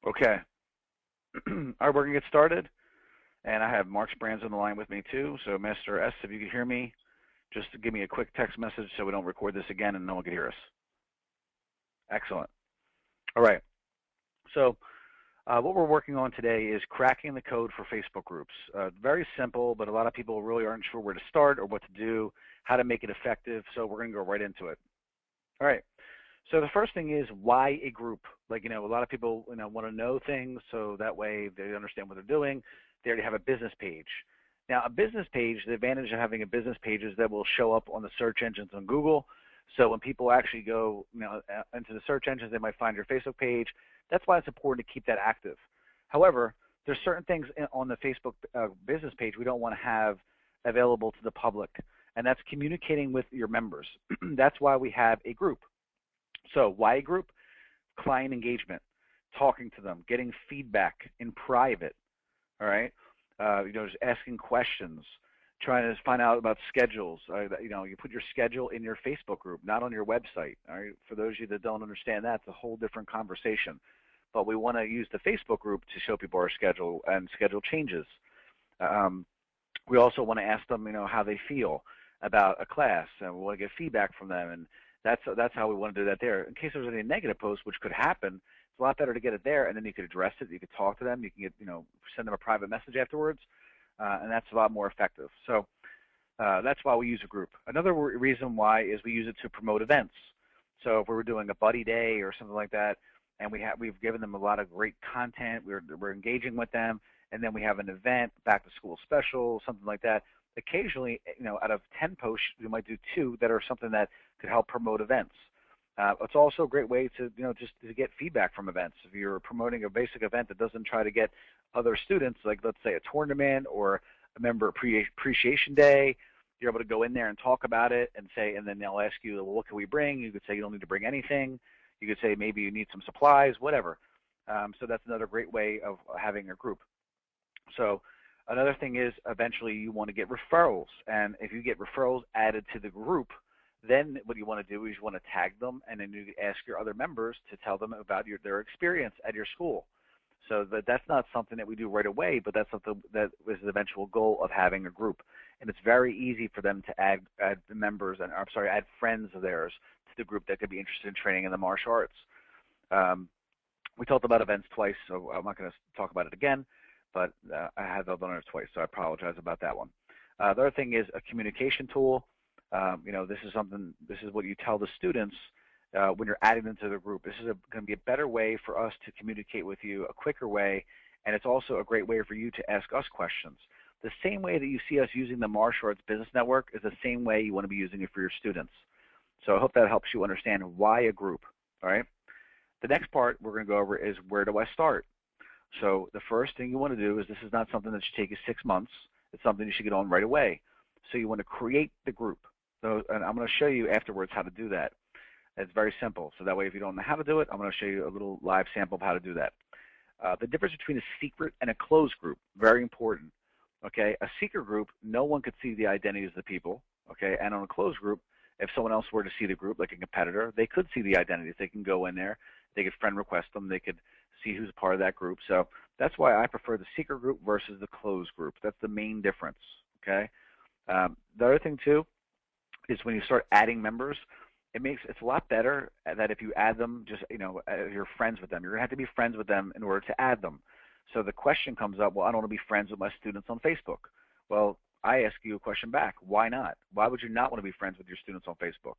Okay. All right, we're gonna get started, and I have Mark Brands on the line with me too. So, Mr. S, if you could hear me, just give me a quick text message so we don't record this again and no one can hear us. Excellent. All right. So, what we're working on today is cracking the code for Facebook groups. Very simple, but a lot of people really aren't sure where to start or what to do, how to make it effective. So, we're gonna go right into it. All right. So the first thing is, why a group? Like, a lot of people, want to know things so that way they understand what they're doing. They already have a business page. Now, a business page, the advantage of having a business page is that will show up on the search engines on Google. So when people actually go, into the search engines, they might find your Facebook page. That's why it's important to keep that active. However, there's certain things on the Facebook business page we don't want to have available to the public, and that's communicating with your members. That's why we have a group. So why a group? Client engagement, talking to them, getting feedback in private, all right? Just asking questions, trying to find out about schedules. You put your schedule in your Facebook group, not on your website, all right? For those of you that don't understand that, it's a whole different conversation. But we want to use the Facebook group to show people our schedule and schedule changes. We also want to ask them, how they feel about a class, and we want to get feedback from them, and that's how we want to do that there. In case there's any negative posts, which could happen, it's a lot better to get it there, and then you could address it. You could talk to them. You can get, send them a private message afterwards, and that's a lot more effective. So that's why we use a group. Another reason why is we use it to promote events. So if we were doing a buddy day or something like that, and we've given them a lot of great content, we're engaging with them, and then we have an event, back to school special, something like that. Occasionally, out of 10 posts, we might do 2 that are something that could help promote events. It's also a great way to, just to get feedback from events. If you're promoting a basic event that doesn't try to get other students, like let's say a tournament or a member appreciation day, you're able to go in there and talk about it and say, and then they'll ask you, well, what can we bring? You could say you don't need to bring anything. You could say maybe you need some supplies, whatever. So that's another great way of having a group. So another thing is, eventually you want to get referrals, and if you get referrals added to the group, then what you want to do is you want to tag them, and then you ask your other members to tell them about their experience at your school. So that's not something that we do right away, but that's something that is the eventual goal of having a group. And it's very easy for them to add members, and add friends of theirs to the group that could be interested in training in the martial arts. We talked about events twice, so I'm not going to talk about it again. But I have done it twice, so I apologize about that one. The other thing is a communication tool. This is what you tell the students when you're adding them to the group. This is going to be a better way for us to communicate with you, a quicker way, and it's also a great way for you to ask us questions. The same way that you see us using the Martial Arts Business Network is the same way you want to be using it for your students. So I hope that helps you understand why a group, all right? The next part we're going to go over is, where do I start? So the first thing you want to do is, this is not something that should take you 6 months. It's something you should get on right away. So you want to create the group. So, and I'm going to show you afterwards how to do that. It's very simple. So that way, if you don't know how to do it, I'm going to show you a little live sample of how to do that. The difference between a secret and a closed group, very important. Okay, a secret group, no one could see the identities of the people. Okay, and on a closed group, if someone else were to see the group, like a competitor, they could see the identities. They can go in there, they could friend request them, they could see who's part of that group. So that's why I prefer the secret group versus the closed group. That's the main difference. Okay. The other thing too is, when you start adding members, it's a lot better that if you add them, just you're friends with them. You're gonna have to be friends with them in order to add them. So the question comes up, well, I don't want to be friends with my students on Facebook. Well, I ask you a question back. Why not? Why would you not want to be friends with your students on Facebook?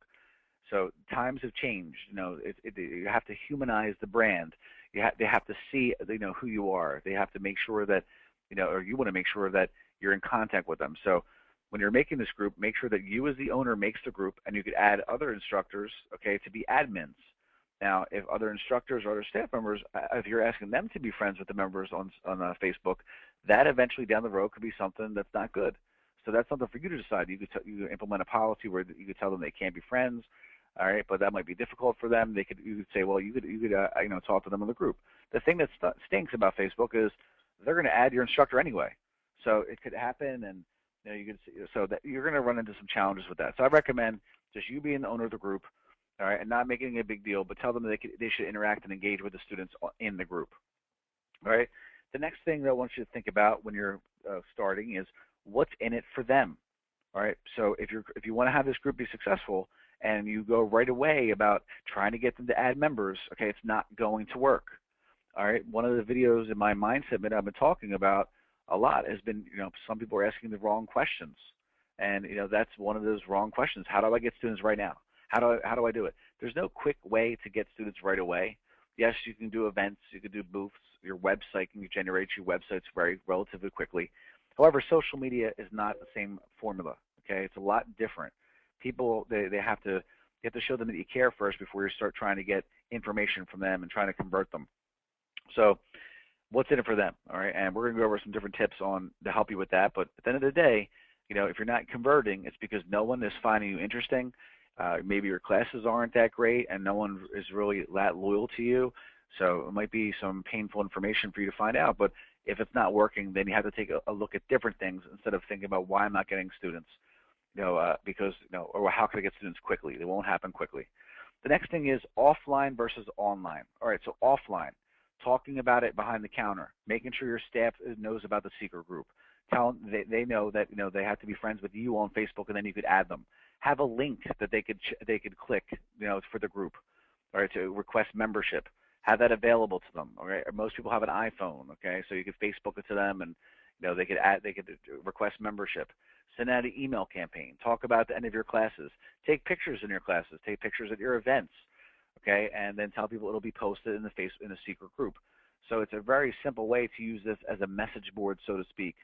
So times have changed. You have to humanize the brand. They have to see, who you are. They have to make sure that, or you want to make sure that you're in contact with them. So when you're making this group, make sure that you as the owner makes the group, and you could add other instructors, okay, to be admins. Now, if other instructors or other staff members, if you're asking them to be friends with the members on Facebook, that eventually down the road could be something that's not good. So that's something for you to decide. You could implement a policy where you could tell them they can't be friends. All right, but that might be difficult for them. You could say, well, you could talk to them in the group. The thing that stinks about Facebook is they're going to add your instructor anyway, so it could happen, and you could so that you're going to run into some challenges with that. So I recommend just you being the owner of the group, all right, and not making it a big deal, but tell them they should interact and engage with the students in the group. All right. The next thing that I want you to think about when you're starting is what's in it for them. All right. So if you want to have this group be successful and you go right away about trying to get them to add members, okay, it's not going to work. All right. One of the videos in my mindset that I've been talking about a lot has been, some people are asking the wrong questions. And, that's one of those wrong questions. How do I get students right now? How do I do it? There's no quick way to get students right away. Yes, you can do events, you can do booths, your website can generate you websites very relatively quickly. However, social media is not the same formula. Okay, it's a lot different. People they have to you have to show them that you care first before you start trying to get information from them and trying to convert them. So what's in it for them? All right, and we're going to go over some different tips on to help you with that. But at the end of the day, if you're not converting, it's because no one is finding you interesting. Maybe your classes aren't that great, and no one is really that loyal to you. So it might be some painful information for you to find out. But if it's not working, then you have to take a look at different things instead of thinking about why I'm not getting students. Because or how can I get students quickly? They won't happen quickly. The next thing is offline versus online. All right, so offline, talking about it behind the counter, making sure your staff knows about the secret group. Tell them they know that they have to be friends with you on Facebook, and then you could add them. Have a link that they could click, for the group, all right, to request membership. Have that available to them. All right, most people have an iPhone, okay, so you could Facebook it to them, and they could request membership. Send out an email campaign. Talk about the end of your classes. Take pictures in your classes. Take pictures at your events, okay, and then tell people it'll be posted in the secret group. So it's a very simple way to use this as a message board, so to speak.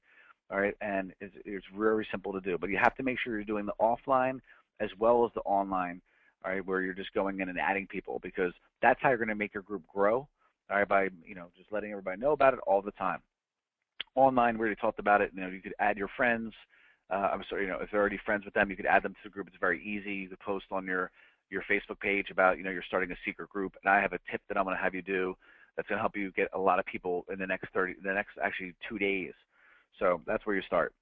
All right, and it's very simple to do. But you have to make sure you're doing the offline as well as the online, all right, where you're just going in and adding people, because that's how you're going to make your group grow, all right, by just letting everybody know about it all the time. Online, we already talked about it. You could add your friends. If they're already friends with them, you could add them to the group. It's very easy. You could post on your Facebook page about you're starting a secret group, and I have a tip that I'm going to have you do that's going to help you get a lot of people in the next actually 2 days. So that's where you start.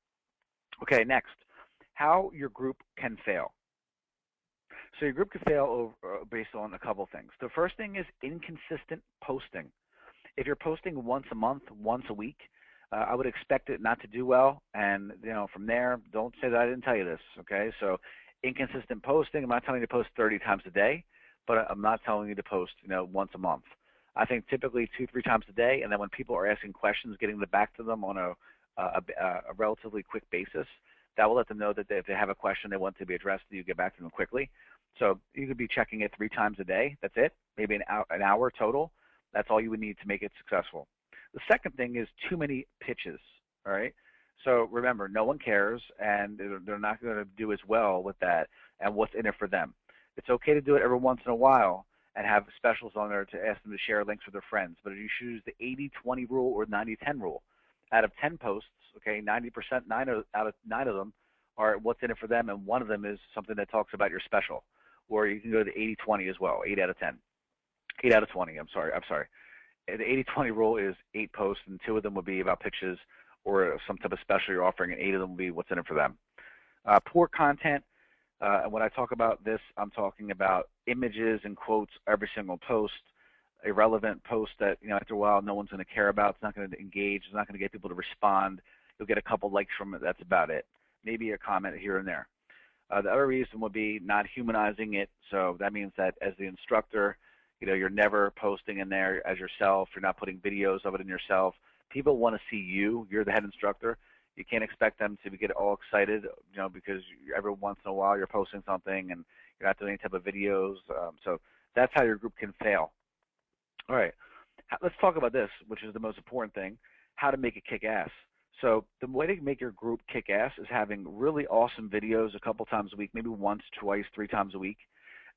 Okay, next, how your group can fail. So your group can fail based on a couple things. The first thing is inconsistent posting. If you're posting once a month, once a week, I would expect it not to do well. And from there, don't say that I didn't tell you this. Okay, so inconsistent posting. I'm not telling you to post 30 times a day, but I'm not telling you to post once a month. I think typically 2-3 times a day, and then when people are asking questions, getting them back to them on a relatively quick basis. That will let them know that if they have a question they want to be addressed, you get back to them quickly. So you could be checking it 3 times a day. That's it. Maybe an hour total. That's all you would need to make it successful. The second thing is too many pitches. All right. So remember, no one cares, and they're not going to do as well with that. And what's in it for them? It's okay to do it every once in a while and have specials on there to ask them to share links with their friends. But if you choose the 80-20 rule or 90-10 rule, out of 10 posts, okay, 90%, 9 out of 9 of them are what's in it for them, and one of them is something that talks about your special. Or you can go to the 80-20 as well, 8 out of 10. 8 out of 20, I'm sorry. The 80-20 rule is 8 posts, and 2 of them would be about pitches or some type of special you're offering, and 8 of them will be what's in it for them. Poor content, and when I talk about this, I'm talking about images and quotes every single post. Irrelevant post that after a while no one's going to care about. It's not going to engage. It's not going to get people to respond. You'll get a couple likes from it. That's about it. Maybe a comment here and there. The other reason would be not humanizing it. So that means that as the instructor, you're never posting in there as yourself. You're not putting videos of it in yourself. People want to see you. You're the head instructor. You can't expect them to get all excited, because every once in a while you're posting something and you're not doing any type of videos. So that's how your group can fail. All right, let's talk about this, which is the most important thing, how to make it kick ass. So the way to make your group kick ass is having really awesome videos a couple times a week, maybe once, twice, 3 times a week.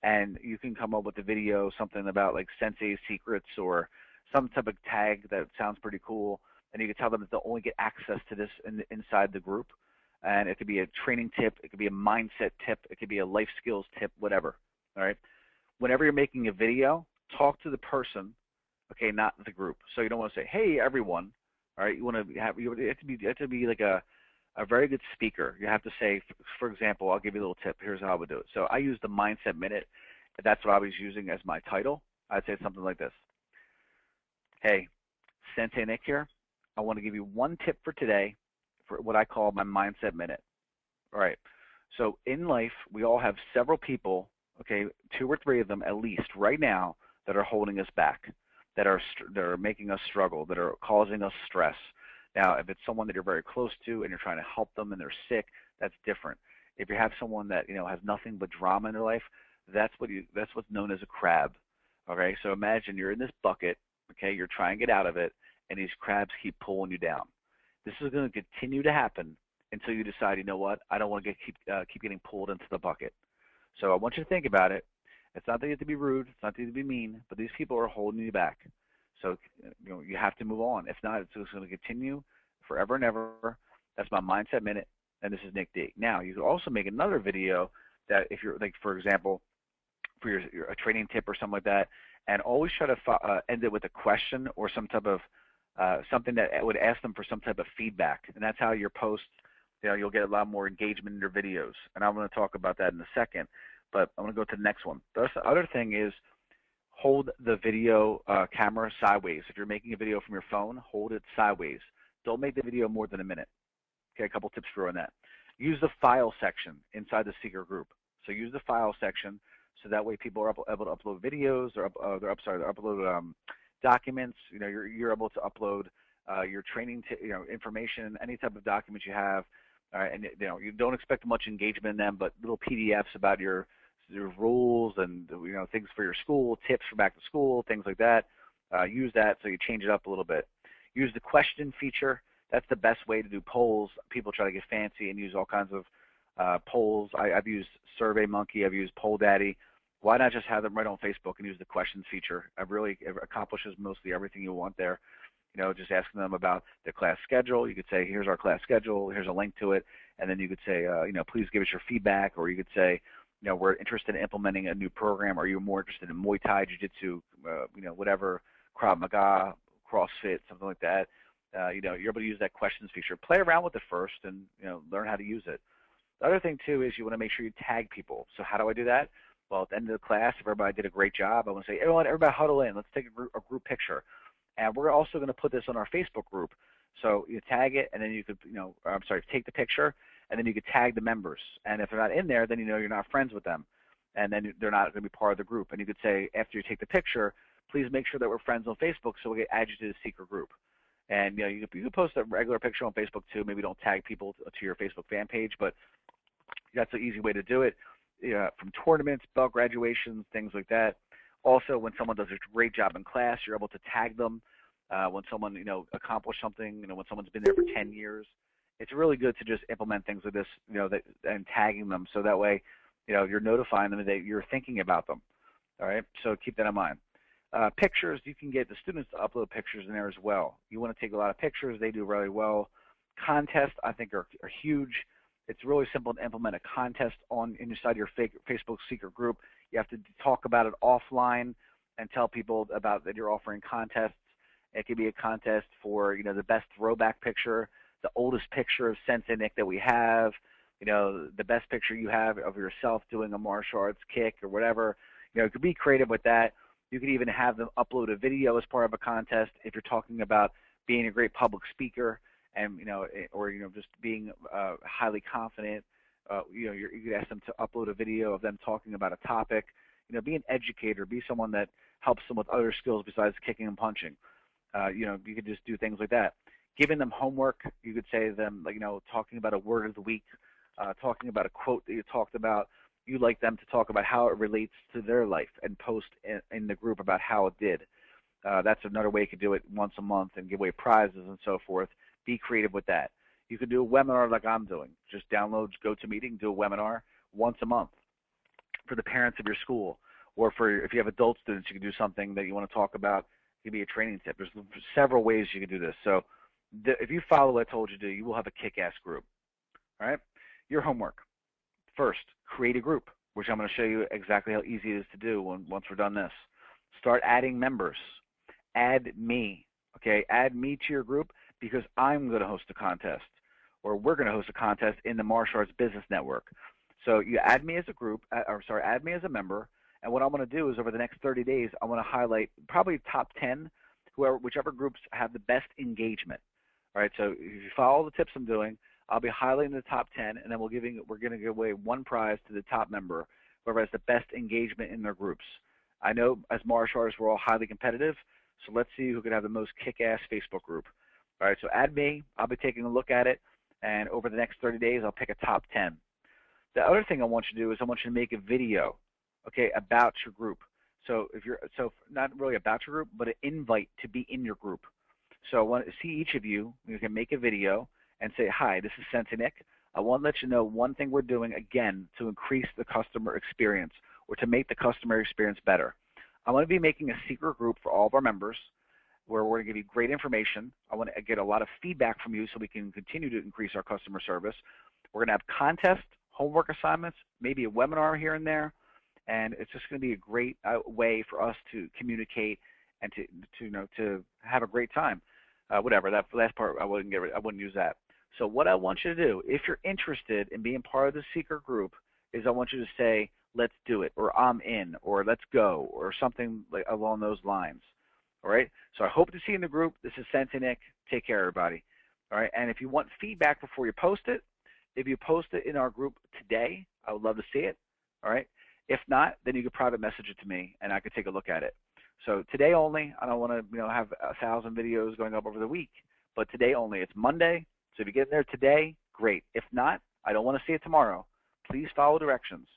And you can come up with a video, something about like Sensei Secrets or some type of tag that sounds pretty cool. And you can tell them that they'll only get access to this inside the group. And it could be a training tip. It could be a mindset tip. It could be a life skills tip, whatever. All right. Whenever you're making a video, talk to the person, okay, not the group. So you don't want to say, "Hey, everyone." All right, you have to be like a very good speaker. You have to say, for example, I'll give you a little tip. Here's how I would do it. So I use the Mindset Minute. That's what I was using as my title. I'd say something like this: "Hey, Sensei Nick here. I want to give you one tip for today for what I call my mindset minute. All right. So in life, we all have several people, okay, 2 or 3 of them at least right now that are holding us back, that are making us struggle, that are causing us stress. Now, if it's someone that you're very close to and you're trying to help them and they're sick, that's different. If you have someone that has nothing but drama in their life, that's what's known as a crab. Okay, so imagine you're in this bucket. Okay, you're trying to get out of it, and these crabs keep pulling you down. This is going to continue to happen until you decide, you know what, I don't want to keep getting pulled into the bucket. So I want you to think about it. It's not that you have to be rude. It's not that you have to be mean, but these people are holding you back. So you have to move on. If not, it's just going to continue forever and ever. That's my mindset minute, and this is Nick D. Now, you could also make another video that if you're, like, for example, for your a training tip or something like that, and always try to end it with a question or some type of something that would ask them for some type of feedback, and that's how your posts, you'll get a lot more engagement in your videos. And I'm going to talk about that in a second, but I'm going to go to the next one. The other thing is hold the video camera sideways. If you're making a video from your phone, hold it sideways. Don't make the video more than a minute. Okay, a couple tips for on that. Use the file section inside the secret group. So use the file section so that way people are able to upload videos or upload documents. You're able to upload your training, information, any type of documents you have. All right, and you don't expect much engagement in them, but little PDFs about your rules and things for your school, tips for back to school, things like that. Use that so you change it up a little bit. Use the question feature. That's the best way to do polls. People try to get fancy and use all kinds of polls. I've used SurveyMonkey. I've used PollDaddy. Why not just have them right on Facebook and use the questions feature? It accomplishes mostly everything you want there. Just asking them about their class schedule. You could say, here's our class schedule. Here's a link to it. And then you could say, please give us your feedback. Or you could say, we're interested in implementing a new program. Are you more interested in Muay Thai, Jiu-Jitsu, whatever, Krav Maga, CrossFit, something like that. You're able to use that questions feature. Play around with it first and, learn how to use it. The other thing, too, is you want to make sure you tag people. So how do I do that? Well, at the end of the class, if everybody did a great job, I want to say, everybody huddle in. Let's take a group picture. And we're also going to put this on our Facebook group. So you tag it, and then you could, take the picture, and then you could tag the members. And if they're not in there, then you're not friends with them. And then they're not going to be part of the group. And you could say, after you take the picture, please make sure that we're friends on Facebook so we'll add you to the secret group. And you could post a regular picture on Facebook too. Maybe don't tag people to your Facebook fan page, but that's an easy way to do it. From tournaments, belt graduations, things like that. Also, when someone does a great job in class, you're able to tag them. When someone accomplished something, when someone's been there for 10 years, it's really good to just implement things like this, and tagging them so that way, you're notifying them that you're thinking about them. All right, so keep that in mind. Pictures, you can get the students to upload pictures in there as well. You want to take a lot of pictures. They do really well. Contests, I think, are huge. It's really simple to implement a contest inside your Facebook secret group. You have to talk about it offline and tell people about that you're offering contests. It could be a contest for the best throwback picture, the oldest picture of Sensei Nick that we have, the best picture you have of yourself doing a martial arts kick or whatever. You could be creative with that. You could even have them upload a video as part of a contest if you're talking about being a great public speaker and or just being highly confident. You could ask them to upload a video of them talking about a topic. Be an educator. Be someone that helps them with other skills besides kicking and punching. You could just do things like that. Giving them homework. You could say to them, talking about a word of the week, talking about a quote that you talked about. You like them to talk about how it relates to their life and post in the group about how it did. That's another way you could do it once a month and give away prizes and so forth. Be creative with that. You could do a webinar like I'm doing. Just download GoToMeeting, do a webinar once a month for the parents of your school. Or if you have adult students, you can do something that you want to talk about. It could be a training tip. There's several ways you can do this. So if you follow what I told you to do, you will have a kick-ass group. All right? Your homework. First, create a group, which I'm going to show you exactly how easy it is to do once we're done this. Start adding members. Add me. Okay? Add me to your group because I'm going to host a contest, or we're going to host a contest in the Martial Arts Business Network. So you add me as a group, add me as a member, and what I'm going to do is over the next 30 days, I'm going to highlight probably top 10 whichever groups have the best engagement. All right, so if you follow the tips I'm doing, I'll be highlighting the top 10, and then we're going to give away one prize to the top member, whoever has the best engagement in their groups. I know as martial artists, we're all highly competitive, so let's see who can have the most kick-ass Facebook group. All right, so add me. I'll be taking a look at it, and over the next 30 days, I'll pick a top 10. The other thing I want you to do is I want you to make a video, okay, about your group. So not really about your group, but an invite to be in your group. So I want to see each of you. You can make a video and say, "Hi, this is Sensei Nick. I want to let you know one thing we're doing again to increase the customer experience or to make the customer experience better. I want to be making a secret group for all of our members where we're going to give you great information. I want to get a lot of feedback from you so we can continue to increase our customer service. We're going to have contests, homework assignments, maybe a webinar here and there, and it's just going to be a great way for us to communicate and to have a great time." Whatever, that last part I wouldn't use that. So what I want you to do, if you're interested in being part of the secret group, is I want you to say, "Let's do it," or "I'm in," or "Let's go," or something like along those lines. All right? So I hope to see you in the group. This is Sensei Nick. Take care, everybody. All right? And if you want feedback before you post it, if you post it in our group today, I would love to see it. All right? If not, then you could private message it to me, and I could take a look at it. So today only. I don't want to have 1,000 videos going up over the week, but today only. It's Monday, so if you get in there today, great. If not, I don't want to see it tomorrow. Please follow directions.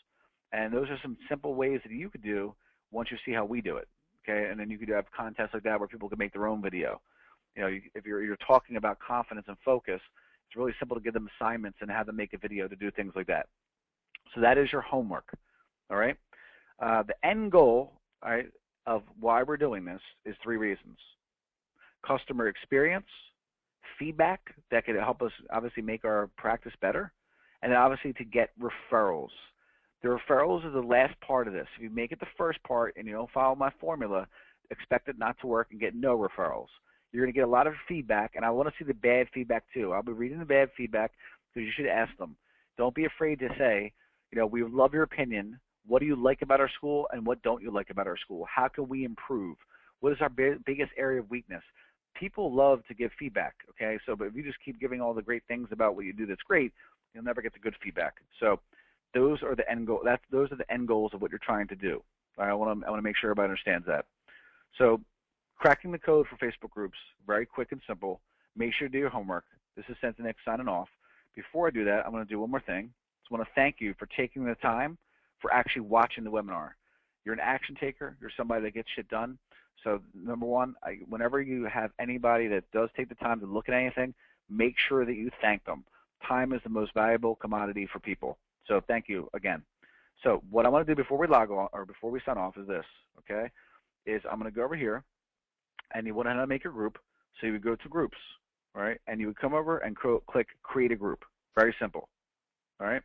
And those are some simple ways that you could do once you see how we do it. Okay, and then you could have contests like that where people can make their own video. If you're talking about confidence and focus, it's really simple to give them assignments and have them make a video to do things like that. So that is your homework. All right. The end goal, all right, of why we're doing this is 3 reasons: customer experience, feedback that could help us obviously make our practice better, and then obviously to get referrals. The referrals is the last part of this. If you make it the first part and you don't follow my formula, expect it not to work and get no referrals. You're going to get a lot of feedback, and I want to see the bad feedback too. I'll be reading the bad feedback because you should ask them. Don't be afraid to say, we would love your opinion. What do you like about our school, and what don't you like about our school? How can we improve? What is our biggest area of weakness? People love to give feedback, okay? But if you just keep giving all the great things about what you do that's great, you'll never get the good feedback. So those are the end goal. Those are the end goals of what you're trying to do. I want to make sure everybody understands that. So cracking the code for Facebook groups, very quick and simple. Make sure you do your homework. This is Sensei Nick signing off. Before I do that, I'm going to do one more thing. I just want to thank you for taking the time for actually watching the webinar. You're an action taker. You're somebody that gets shit done. So number one, whenever you have anybody that does take the time to look at anything, make sure that you thank them. Time is the most valuable commodity for people. So thank you again. So what I want to do before we log on or before we sign off is this, okay? I'm going to go over here, and you want to know how to make your group. So you would go to groups, all right? And you would come over and click create a group. Very simple, all right?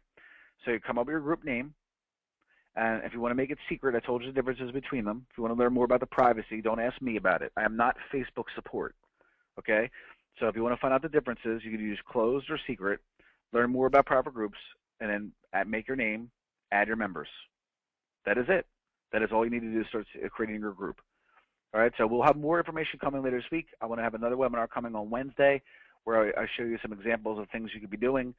So you come up with your group name. And if you want to make it secret, I told you the differences between them. If you want to learn more about the privacy, don't ask me about it. I am not Facebook support, okay? So if you want to find out the differences, you can use closed or secret, learn more about private groups, and then make your name, add your members. That is it. That is all you need to do to start creating your group. All right, so we'll have more information coming later this week. I want to have another webinar coming on Wednesday where I show you some examples of things you could be doing,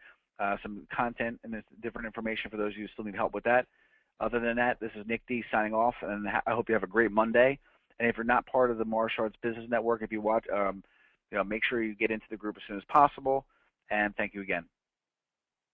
some content and different information for those of you who still need help with that. Other than that, this is Nick D signing off, and I hope you have a great Monday. And if you're not part of the Martial Arts Business Network, if you watch, make sure you get into the group as soon as possible. And thank you again.